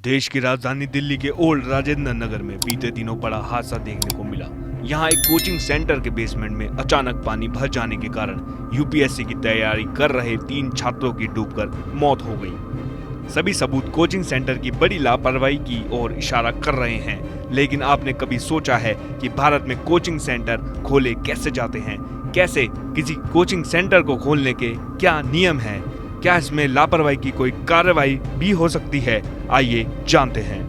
देश की राजधानी दिल्ली के ओल्ड राजेंद्र नगर में बीते दिनों बड़ा हादसा देखने को मिला। यहाँ एक कोचिंग सेंटर के बेसमेंट में अचानक पानी भर जाने के कारण यूपीएससी की तैयारी कर रहे 3 छात्रों की डूबकर मौत हो गई। सभी सबूत कोचिंग सेंटर की बड़ी लापरवाही की ओर इशारा कर रहे हैं। लेकिन आपने कभी सोचा है कि भारत में कोचिंग सेंटर खोले कैसे जाते हैं? कैसे किसी कोचिंग सेंटर को खोलने के क्या नियम हैं? क्या इसमें लापरवाही की कोई कार्रवाई भी हो सकती है? आइए जानते हैं।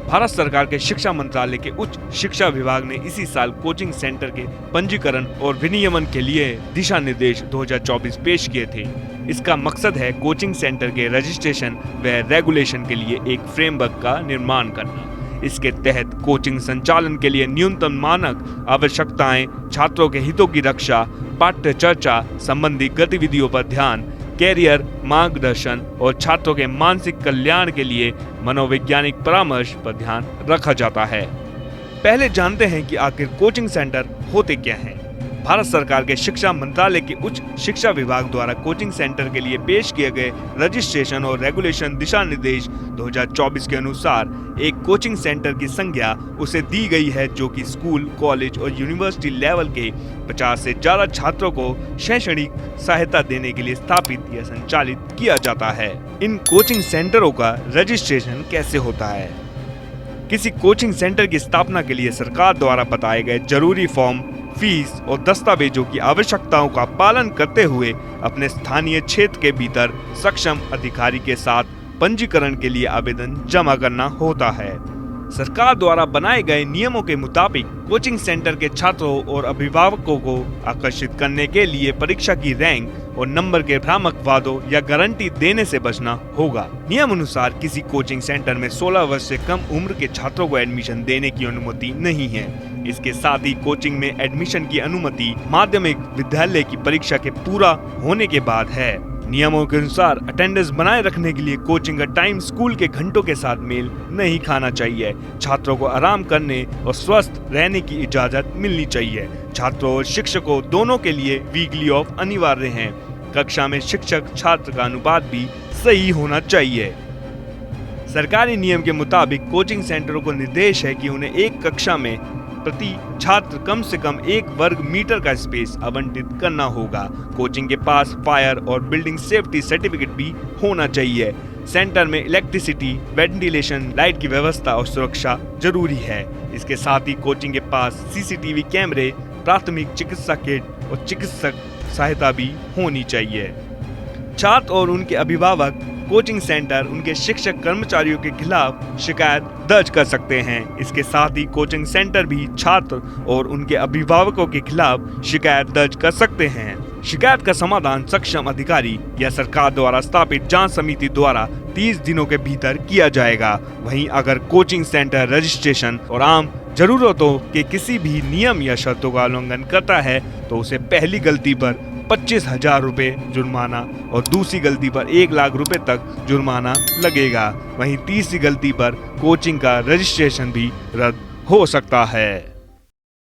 भारत सरकार के शिक्षा मंत्रालय के उच्च शिक्षा विभाग ने इसी साल कोचिंग सेंटर के पंजीकरण और विनियमन के लिए दिशा निर्देश 2024 पेश किए थे। इसका मकसद है कोचिंग सेंटर के रजिस्ट्रेशन व रेगुलेशन के लिए एक फ्रेमवर्क का निर्माण करना। इसके तहत कोचिंग संचालन के लिए न्यूनतम मानक आवश्यकताएं, छात्रों के हितों की रक्षा, पाठ्य चर्चा संबंधी गतिविधियों पर ध्यान, कैरियर मार्गदर्शन और छात्रों के मानसिक कल्याण के लिए मनोवैज्ञानिक परामर्श पर ध्यान रखा जाता है। पहले जानते हैं कि आखिर कोचिंग सेंटर होते क्या हैं। भारत सरकार के शिक्षा मंत्रालय के उच्च शिक्षा विभाग द्वारा कोचिंग सेंटर के लिए पेश किए गए रजिस्ट्रेशन और रेगुलेशन दिशा निर्देश 2024 के अनुसार एक कोचिंग सेंटर की संज्ञा उसे दी गई है जो कि स्कूल, कॉलेज और यूनिवर्सिटी लेवल के 50 से ज्यादा छात्रों को शैक्षणिक सहायता देने के लिए स्थापित या संचालित किया जाता है। इन कोचिंग सेंटरों का रजिस्ट्रेशन कैसे होता है? किसी कोचिंग सेंटर की स्थापना के लिए सरकार द्वारा बताए गए जरूरी फॉर्म, फीस और दस्तावेजों की आवश्यकताओं का पालन करते हुए अपने स्थानीय क्षेत्र के भीतर सक्षम अधिकारी के साथ पंजीकरण के लिए आवेदन जमा करना होता है। सरकार द्वारा बनाए गए नियमों के मुताबिक कोचिंग सेंटर के छात्रों और अभिभावकों को आकर्षित करने के लिए परीक्षा की रैंक और नंबर के भ्रामक वादों या गारंटी देने से बचना होगा। नियम अनुसार किसी कोचिंग सेंटर में 16 वर्ष से कम उम्र के छात्रों को एडमिशन देने की अनुमति नहीं है। इसके साथ ही कोचिंग में एडमिशन की अनुमति माध्यमिक विद्यालय की परीक्षा के पूरा होने के बाद है। नियमों के अनुसार अटेंडेंस बनाए रखने के लिए कोचिंग का टाइम स्कूल के घंटों के साथ मेल नहीं खाना चाहिए। छात्रों को आराम करने और स्वस्थ रहने की इजाजत मिलनी चाहिए। छात्रों और शिक्षकों दोनों के लिए वीकली ऑफ अनिवार्य है। कक्षा में शिक्षक छात्र का अनुपात भी सही होना चाहिए। सरकारी नियम के मुताबिक कोचिंग सेंटरों को निर्देश है कि उन्हें एक कक्षा में प्रति छात्र कम से कम 1 वर्ग मीटर का स्पेस आवंटित करना होगा। कोचिंग के पास फायर और बिल्डिंग सेफ्टी सर्टिफिकेट भी होना चाहिए। सेंटर में इलेक्ट्रिसिटी, वेंटिलेशन, लाइट की व्यवस्था और सुरक्षा जरूरी है। इसके साथ ही कोचिंग के पास सीसीटीवी कैमरे, प्राथमिक चिकित्सा किट और चिकित्सक सहायता भी होनी चाहिए। छात्र और उनके अभिभावक कोचिंग सेंटर उनके शिक्षक कर्मचारियों के खिलाफ शिकायत दर्ज कर सकते हैं। इसके साथ ही कोचिंग सेंटर भी छात्र और उनके अभिभावकों के खिलाफ शिकायत दर्ज कर सकते हैं। शिकायत का समाधान सक्षम अधिकारी या सरकार द्वारा स्थापित जांच समिति द्वारा 30 दिनों के भीतर किया जाएगा। वहीं अगर कोचिंग सेंटर रजिस्ट्रेशन और आम जरूरतों के किसी भी नियम या शर्तों का उल्लंघन करता है तो उसे पहली गलती पर 25,000 रुपए जुर्माना और दूसरी गलती पर 1 लाख रुपए तक जुर्माना लगेगा। वहीं तीसरी गलती पर कोचिंग का रजिस्ट्रेशन भी रद्द हो सकता है।